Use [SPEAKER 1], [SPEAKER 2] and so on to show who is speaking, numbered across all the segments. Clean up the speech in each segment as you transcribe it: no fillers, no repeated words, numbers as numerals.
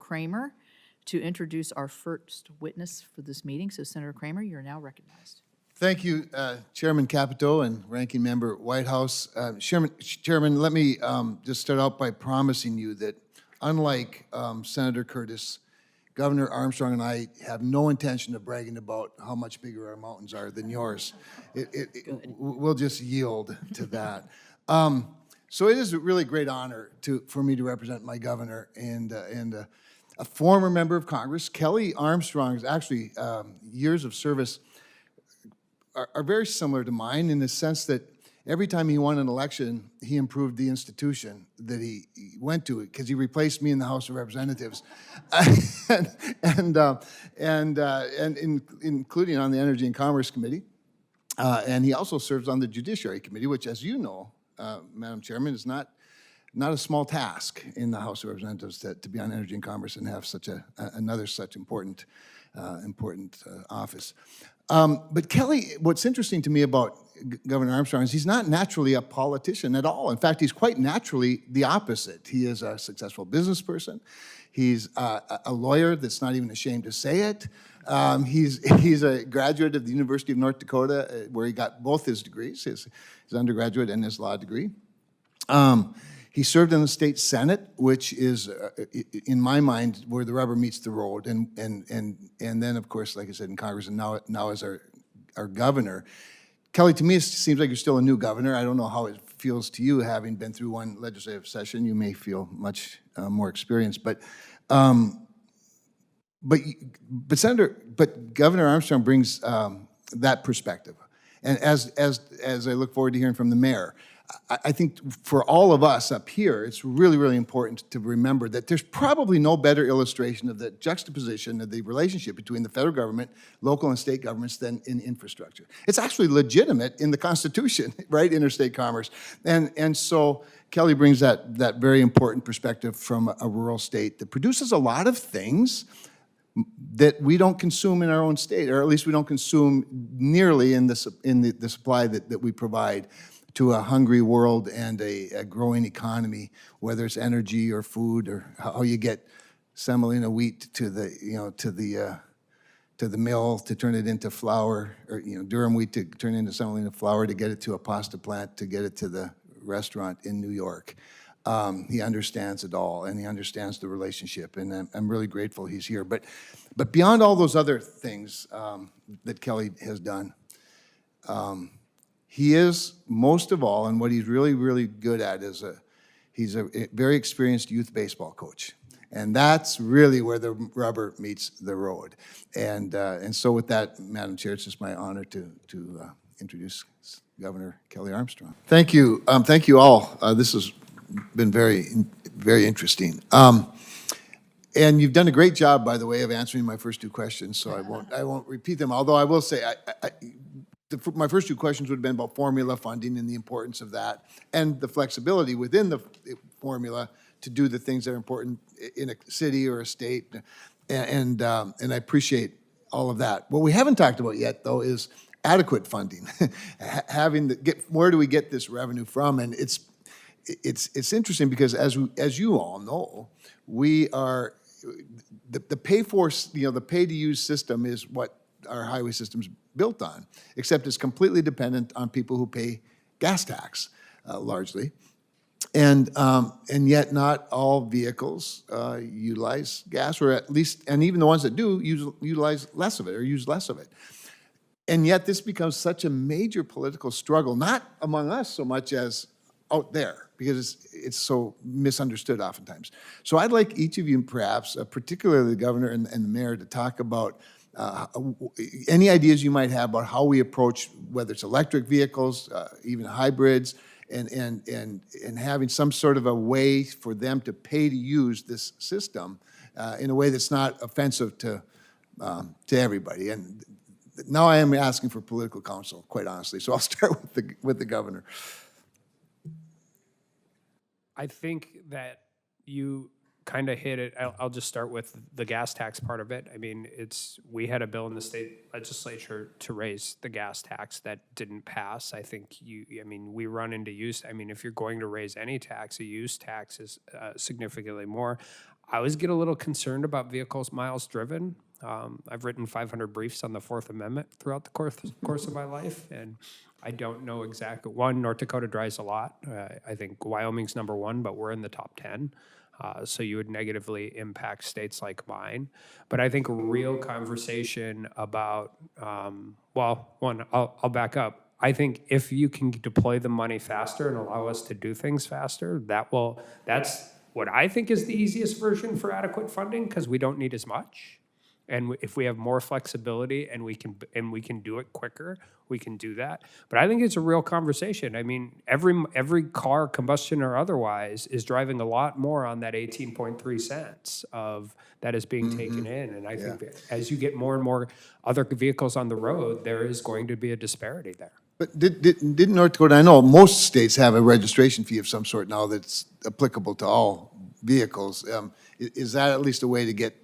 [SPEAKER 1] Cramer to introduce our first witness for this meeting. So Senator Cramer, you're now recognized.
[SPEAKER 2] Thank you, Chairman Capito and Ranking Member Whitehouse. Chairman, let me just start out by promising you that unlike Senator Curtis, Governor Armstrong and I have no intention of bragging about how much bigger our mountains are than yours. We'll just yield to that. So it is a really great honor for me to represent my governor and a former member of Congress. Kelly Armstrong is actually years of service are very similar to mine in the sense that every time he won an election, he improved the institution that he went to because he replaced me in the House of Representatives, including on the Energy and Commerce Committee. And he also serves on the Judiciary Committee, which, as you know, Madam Chairman, is not a small task in the House of Representatives to be on Energy and Commerce and have such another such important office. But Kelly, what's interesting to me about Governor Armstrong is he's not naturally a politician at all. In fact, he's quite naturally the opposite. He is a successful business person. He's a lawyer that's not even ashamed to say it. He's a graduate of the University of North Dakota, where he got both his degrees, his undergraduate and his law degree. He served in the state Senate, which is, in my mind, where the rubber meets the road, and then, of course, like I said, in Congress, and now as our governor. Kelly, to me, it seems like you're still a new governor. I don't know how it feels to you, having been through one legislative session. You may feel much more experienced, but Governor Armstrong brings that perspective, and as I look forward to hearing from the mayor. I think for all of us up here, it's really, really important to remember that there's probably no better illustration of the juxtaposition of the relationship between the federal government, local and state governments than in infrastructure. It's actually legitimate in the Constitution, right, interstate commerce. And so Kelly brings that very important perspective from a rural state that produces a lot of things that we don't consume in our own state, or at least we don't consume nearly in the supply that we provide to a hungry world and a growing economy, whether it's energy or food or how you get semolina wheat to the mill to turn it into flour, or durum wheat to turn it into semolina flour, to get it to a pasta plant, to get it to the restaurant in New York. He understands it all, and he understands the relationship, and I'm really grateful he's here. But beyond all those other things that Kelly has done, he is, most of all, and what he's really, really good at is he's a very experienced youth baseball coach. And that's really where the rubber meets the road. And so with that, Madam Chair, it's just my honor to introduce Governor Kelly Armstrong. Thank you. Thank you all. This has been very, very interesting. And you've done a great job, by the way, of answering my first two questions, so I won't repeat them, although I will say my first two questions would have been about formula funding and the importance of that, and the flexibility within the formula to do the things that are important in a city or a state, and I appreciate all of that. What we haven't talked about yet, though, is adequate funding. Where do we get this revenue from? And it's interesting because as you all know, we are the pay for, the pay to use system is what our highway system's built on, except it's completely dependent on people who pay gas tax, largely. And yet not all vehicles utilize gas, or at least, and even the ones that do utilize less of it, or use less of it. And yet this becomes such a major political struggle, not among us so much as out there, because it's so misunderstood oftentimes. So I'd like each of you, perhaps, particularly the governor and the mayor, to talk about any ideas you might have about how we approach, whether it's electric vehicles, even hybrids, and having some sort of a way for them to pay to use this system in a way that's not offensive to everybody. And now I am asking for political counsel, quite honestly. So I'll start with the governor.
[SPEAKER 3] I think that you kind of hit it. I'll just start with the gas tax part of it. I mean, we had a bill in the state legislature to raise the gas tax that didn't pass. I think we run into use. I mean, if you're going to raise any tax, a use tax is significantly more. I always get a little concerned about vehicles miles driven. I've written 500 briefs on the Fourth Amendment throughout the course of my life, and I don't know exactly. One, North Dakota drives a lot. I think Wyoming's number one, but we're in the top 10. So you would negatively impact states like mine. But I think a real conversation about, I'll back up. I think if you can deploy the money faster and allow us to do things faster, that's what I think is the easiest version for adequate funding, because we don't need as much. And if we have more flexibility and we can do it quicker, we can do that. But I think it's a real conversation. I mean, every car, combustion or otherwise, is driving a lot more on that 18.3 cents of that is being taken in. And I think that as you get more and more other vehicles on the road, there is going to be a disparity there.
[SPEAKER 2] But didn't North Dakota, I know most states have a registration fee of some sort now that's applicable to all vehicles. Is that at least a way to get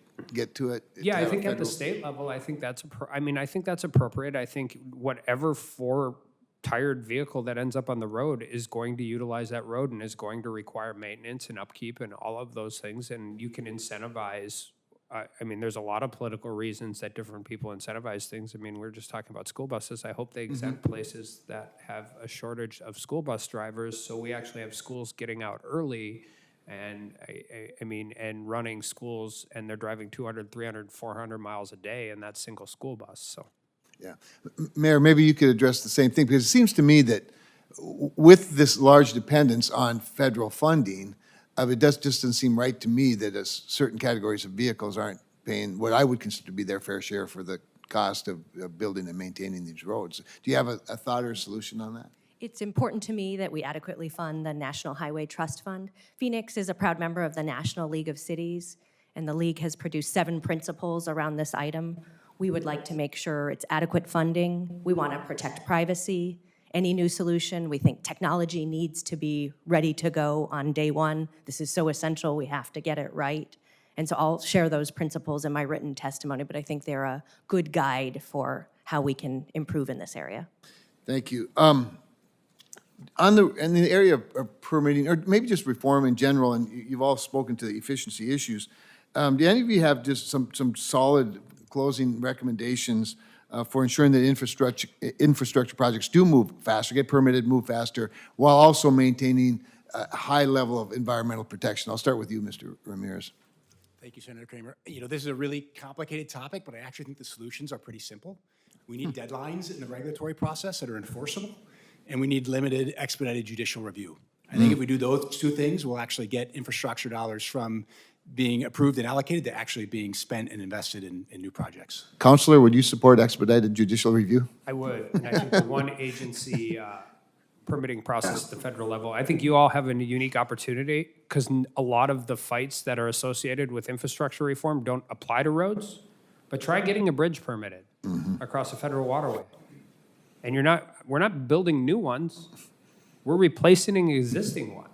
[SPEAKER 2] to it?
[SPEAKER 3] Yeah, I think at the state level, I think that's I think that's appropriate. I think whatever four-tired vehicle that ends up on the road is going to utilize that road and is going to require maintenance and upkeep and all of those things. And you can incentivize. I mean, there's a lot of political reasons that different people incentivize things. I mean, we're just talking about school buses. I hope they exempt places that have a shortage of school bus drivers, so we actually have schools getting out early. And I mean, and running schools, and they're driving 200, 300, 400 miles a day in that single school bus, so.
[SPEAKER 2] Yeah. Mayor, maybe you could address the same thing, because it seems to me that with this large dependence on federal funding, it just doesn't seem right to me that certain categories of vehicles aren't paying what I would consider to be their fair share for the cost of building and maintaining these roads. Do you have a thought or a solution on that?
[SPEAKER 4] It's important to me that we adequately fund the National Highway Trust Fund. Phoenix is a proud member of the National League of Cities, and the league has produced 7 principles around this item. We would like to make sure it's adequate funding. We want to protect privacy. Any new solution, we think technology needs to be ready to go on day one. This is so essential, we have to get it right. And so I'll share those principles in my written testimony, but I think they're a good guide for how we can improve in this area.
[SPEAKER 2] Thank you. In the area of permitting, or maybe just reform in general, and you've all spoken to the efficiency issues, do any of you have just some solid closing recommendations for ensuring that infrastructure projects do move faster, get permitted, move faster, while also maintaining a high level of environmental protection? I'll start with you, Mr. Ramirez.
[SPEAKER 5] Thank you, Senator Cramer. You know, this is a really complicated topic, but I actually think the solutions are pretty simple. We need deadlines in the regulatory process that are enforceable, and we need limited expedited judicial review. I think if we do those two things, we'll actually get infrastructure dollars from being approved and allocated to actually being spent and invested in new projects.
[SPEAKER 2] Counselor, would you support expedited judicial review?
[SPEAKER 3] I would, and I think the one agency permitting process at the federal level, I think you all have a unique opportunity, because a lot of the fights that are associated with infrastructure reform don't apply to roads, but try getting a bridge permitted across a federal waterway. And we're not building new ones, we're replacing an existing one.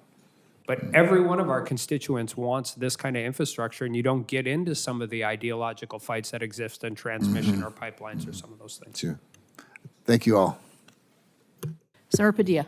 [SPEAKER 3] But every one of our constituents wants this kind of infrastructure, and you don't get into some of the ideological fights that exist in transmission or pipelines or some of those things.
[SPEAKER 2] Sure. Thank you all.
[SPEAKER 1] Senator Padilla.